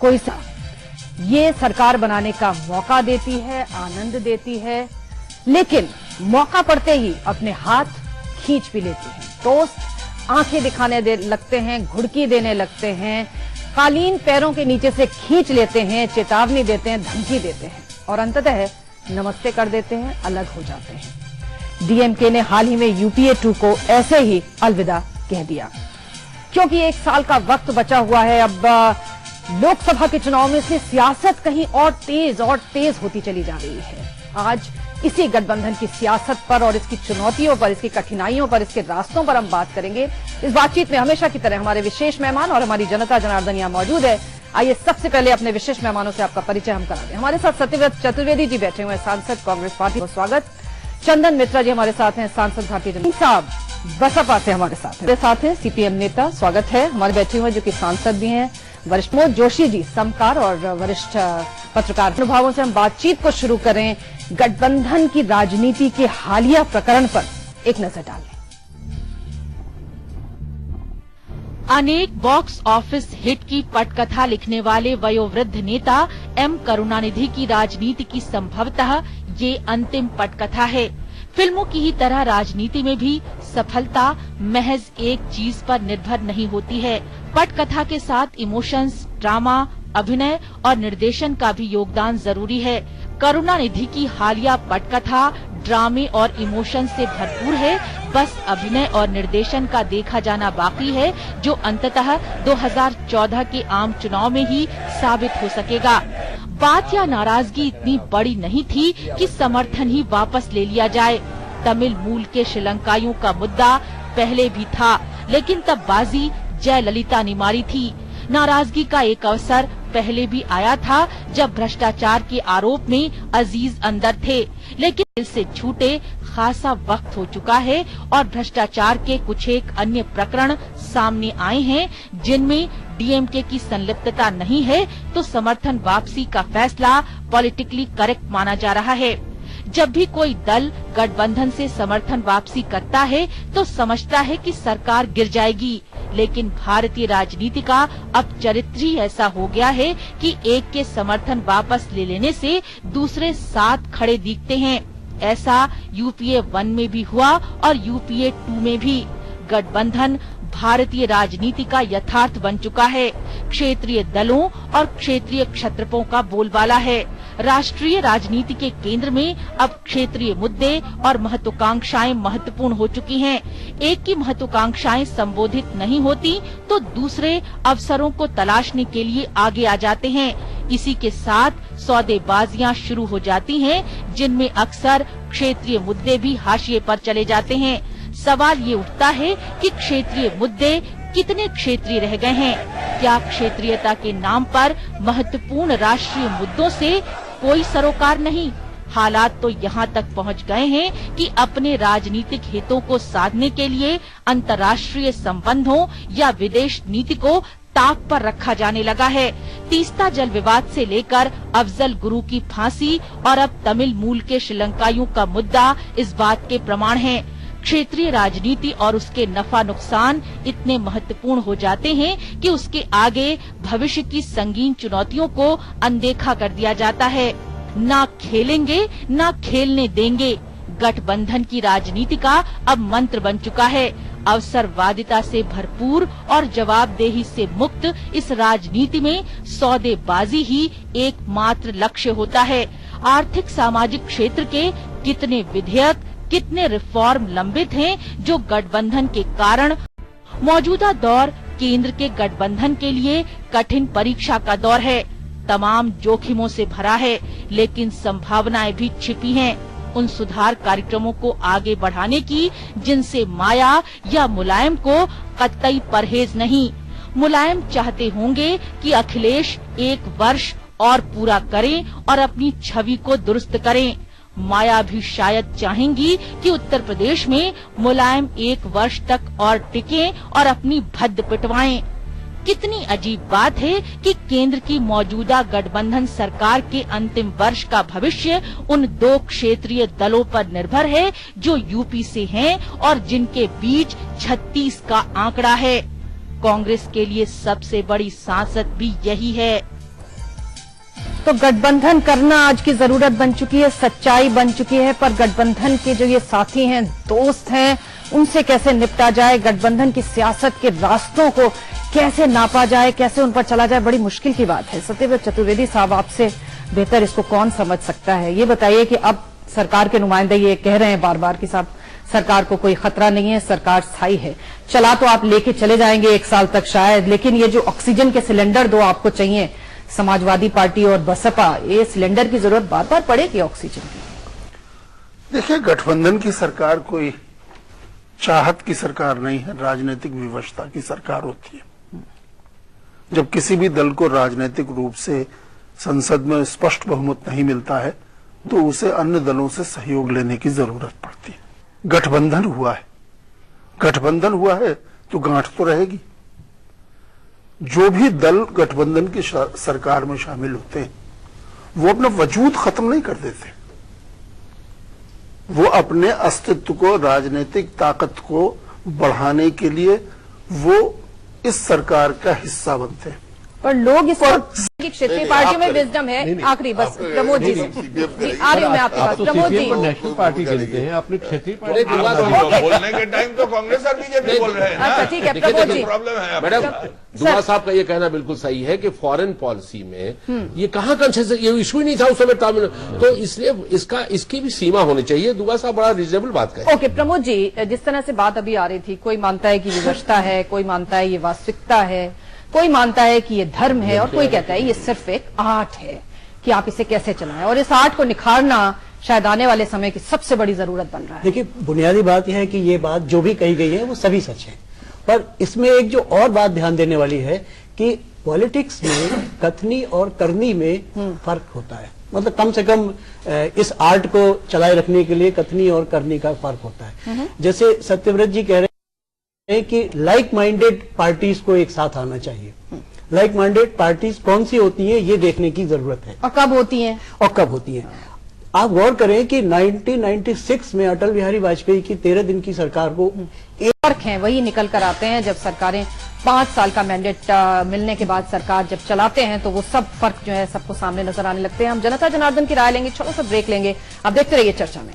कोई ये सरकार बनाने का मौका देती है, आनंद देती है, लेकिन मौका पड़ते ही अपने हाथ खींच भी लेती है। दोस्त आंखें दिखाने लगते हैं, घुड़की देने लगते हैं, कालीन पैरों के नीचे से खींच लेते हैं, चेतावनी देते हैं, धमकी देते हैं और अंततः नमस्ते कर देते हैं, अलग हो जाते हैं। डीएमके ने हाल ही में यूपीए 2 को ऐसे ही अलविदा कह दिया, क्योंकि 1 साल का वक्त बचा हुआ है। अब लोकसभा के चुनाव में से सियासत कहीं और तेज होती चली जा रही है। आज इसी गठबंधन की सियासत पर और इसकी चुनौतियों पर, इसकी कठिनाइयों पर, इसके रास्तों पर हम बात करेंगे। इस बातचीत में हमेशा की तरह हमारे विशेष मेहमान और हमारी जनता जनार्दन यहां मौजूद है। आइए सबसे पहले अपने विशेष मेहमानों से आपका परिचय हम करा दें। हमारे साथ सत्यव्रत चतुर्वेदी जी बैठे हुए हैं, सांसद कांग्रेस पार्टी, को स्वागत। चंदन मित्रा जी हमारे साथ हैं, सांसद भारतीय जनता साहब बसपा से हमारे साथ हैं सीपीएम नेता, स्वागत है। हमारे बैठे हुए जो कि सांसद भी हैं, वरिष्ठ मोद जोशी जी, समकार और वरिष्ठ पत्रकार। अनुभवों से हम बातचीत को शुरू करें। गठबंधन की राजनीति के हालिया प्रकरण पर एक नजर डालें। अनेक बॉक्स ऑफिस हिट की पटकथा लिखने वाले वयोवृद्ध नेता एम करुणानिधि की राजनीति की संभवतः ये अंतिम पटकथा है। फिल्मों की ही तरह राजनीति में भी सफलता महज एक चीज पर निर्भर नहीं होती है। पटकथा के साथ इमोशंस, ड्रामा, अभिनय और निर्देशन का भी योगदान जरूरी है। करुणानिधि की हालिया पटकथा ड्रामे और इमोशन से भरपूर है। बस अभिनय और निर्देशन का देखा जाना बाकी है, जो अंततः 2014 के आम चुनाव में ही साबित हो सकेगा। बात या नाराजगी इतनी बड़ी नहीं थी कि समर्थन ही वापस ले लिया जाए। तमिल मूल के श्रीलंकाइयों का मुद्दा पहले भी था, लेकिन तब बाजी जयललिता ने मारी थी। नाराजगी का एक अवसर पहले भी आया था, जब भ्रष्टाचार के आरोप में अजीज अंदर थे, लेकिन दिल से छूटे खासा वक्त हो चुका है और भ्रष्टाचार के कुछ एक अन्य प्रकरण सामने आए हैं, जिनमें डीएमके की संलिप्तता नहीं है, तो समर्थन वापसी का फैसला पॉलिटिकली करेक्ट माना जा रहा है। जब भी कोई दल गठबंधन से समर्थन वापसी करता है तो समझता है कि सरकार गिर जाएगी, लेकिन भारतीय राजनीति का अब चरित्र ही ऐसा हो गया है कि एक के समर्थन वापस ले लेने से दूसरे साथ खड़े दिखते हैं। ऐसा यूपीए 1 में भी हुआ और यूपीए 2 में भी। गठबंधन भारतीय राजनीति का यथार्थ बन चुका है। क्षेत्रीय दलों और क्षेत्रीय क्षत्रपों का बोलबाला है। राष्ट्रीय राजनीति के केंद्र में अब क्षेत्रीय मुद्दे और महत्वाकांक्षाएं महत्वपूर्ण हो चुकी हैं। एक की महत्वाकांक्षाएं संबोधित नहीं होती तो दूसरे अवसरों को तलाशने के लिए आगे आ जाते हैं। इसी के साथ सौदेबाजियां शुरू हो जाती हैं, जिनमें अक्सर क्षेत्रीय मुद्दे भी हाशिए पर चले जाते हैं। सवाल ये उठता है कि क्षेत्रीय मुद्दे कितने क्षेत्रीय रह गए हैं? क्या क्षेत्रीयता के नाम पर महत्वपूर्ण राष्ट्रीय मुद्दों से कोई सरोकार नहीं? हालात तो यहाँ तक पहुँच गए हैं कि अपने राजनीतिक हितों को साधने के लिए अंतर्राष्ट्रीय संबंधों या विदेश नीति को ताक पर रखा जाने लगा है। तीस्ता जल विवाद से लेकर अफजल गुरु की फांसी और अब तमिल मूल के श्रीलंकाइयों का मुद्दा इस बात के प्रमाण हैं। क्षेत्रीय राजनीति और उसके नफा नुकसान इतने महत्वपूर्ण हो जाते हैं कि उसके आगे भविष्य की संगीन चुनौतियों को अनदेखा कर दिया जाता है। ना खेलेंगे ना खेलने देंगे, गठबंधन की राजनीति का अब मंत्र बन चुका है। अवसरवादिता से भरपूर और जवाबदेही से मुक्त इस राजनीति में सौदेबाजी ही एकमात्र लक्ष्य होता है। आर्थिक सामाजिक क्षेत्र के कितने विधेयक, कितने रिफॉर्म लंबित हैं, जो गठबंधन के कारण मौजूदा दौर केंद्र के गठबंधन के लिए कठिन परीक्षा का दौर है। तमाम जोखिमों से भरा है, लेकिन संभावनाएं भी छिपी हैं उन सुधार कार्यक्रमों को आगे बढ़ाने की, जिनसे माया या मुलायम को कतई परहेज नहीं। मुलायम चाहते होंगे कि अखिलेश 1 वर्ष और पूरा करें और अपनी छवि को दुरुस्त करें। माया भी शायद चाहेंगी कि उत्तर प्रदेश में मुलायम 1 वर्ष तक और टिकें और अपनी भद्द पिटवाएं। कितनी अजीब बात है कि केंद्र की मौजूदा गठबंधन सरकार के अंतिम वर्ष का भविष्य उन 2 क्षेत्रीय दलों पर निर्भर है जो यूपी से हैं और जिनके बीच 36 का आंकड़ा है। कांग्रेस के लिए सबसे बड़ी सांसद भी यही है। तो गठबंधन करना आज की जरूरत बन चुकी है, सच्चाई बन चुकी है, पर गठबंधन के जो ये साथी हैं, दोस्त हैं, उनसे कैसे निपटा जाए, गठबंधन की सियासत के रास्तों को कैसे नापा जाए, कैसे उन पर चला जाए, बड़ी मुश्किल की बात है। सत्यव्रत चतुर्वेदी साहब, आपसे बेहतर इसको कौन समझ सकता है? ये बताइए कि अब सरकार के नुमाइंदे ये कह रहे हैं बार बार कि साहब सरकार को कोई खतरा नहीं है, सरकार स्थायी है, चला तो आप लेके चले जाएंगे 1 साल तक शायद, लेकिन ये जो ऑक्सीजन के सिलेंडर 2 आपको चाहिए, समाजवादी पार्टी और बसपा, ये सिलेंडर की जरूरत बार बार पड़ेगी ऑक्सीजन की। देखिए, गठबंधन की सरकार कोई चाहत की सरकार नहीं है, राजनीतिक विवशता की सरकार होती है। जब किसी भी दल को राजनीतिक रूप से संसद में स्पष्ट बहुमत नहीं मिलता है तो उसे अन्य दलों से सहयोग लेने की जरूरत पड़ती है। गठबंधन हुआ है, गठबंधन हुआ है तो गांठ तो रहेगी। जो भी दल गठबंधन की सरकार में शामिल होते हैं वो अपना वजूद खत्म नहीं कर देते, वो अपने अस्तित्व को, राजनीतिक ताकत को बढ़ाने के लिए वो इस सरकार का हिस्सा बनते हैं। पर लोग इस क्षेत्रीय पार्टियों में विजडम है। आखिरी बस प्रमोद जी आ रही हूँ मैं आपके पास। प्रमोद जी, नेशनल पार्टी गिनते हैं अपने क्षेत्रीय पार्टी बोलने के टाइम तो कांग्रेस और बीजेपी बोल रहे हैं ना। अच्छा ठीक है प्रमोद जी। प्रॉब्लम है मैडम, दुआ साहब का ये कहना बिल्कुल सही है कि फॉरेन पॉलिसी में ये कहाँ कंसेंसस, ये इशू ही नहीं था उस समय तामिल, तो इसलिए इसकी भी सीमा होनी चाहिए। दुआ साहब बड़ा रीजनेबल बात कहे। ओके प्रमोद जी, जिस तरह से बात अभी आ रही थी, कोई मानता है कि विवशता है, कोई मानता है ये वास्तविकता है, कोई मानता है कि ये धर्म है, और कोई कहता है ये सिर्फ एक आर्ट है कि आप इसे कैसे चलाएं, और इस आर्ट को निखारना शायद आने वाले समय की सबसे बड़ी जरूरत बन रहा है। देखिए, बुनियादी बात यह है कि ये बात जो भी कही गई है वो सभी सच है, पर इसमें एक जो और बात ध्यान देने वाली है कि पॉलिटिक्स में कथनी और करनी में फर्क होता है। मतलब कम से कम इस आर्ट को चलाए रखने के लिए कथनी और करनी का फर्क होता है। जैसे सत्यव्रत जी कह रहे हैं कि लाइक माइंडेड पार्टीज को एक साथ आना चाहिए। लाइक माइंडेड पार्टीज कौन सी होती हैं ये देखने की जरूरत है, और कब होती हैं, और कब होती हैं। आप गौर करें कि 1996 में अटल बिहारी वाजपेयी की 13 दिन की सरकार को फर्क है वही निकल कर आते हैं। जब सरकारें 5 साल का मैंडेट मिलने के बाद सरकार जब चलाते हैं तो वो सब फर्क जो है सबको सामने नजर आने लगते हैं। हम जनता जनार्दन की राय लेंगे, छोटा सा ब्रेक लेंगे, आप देखते रहिए चर्चा में।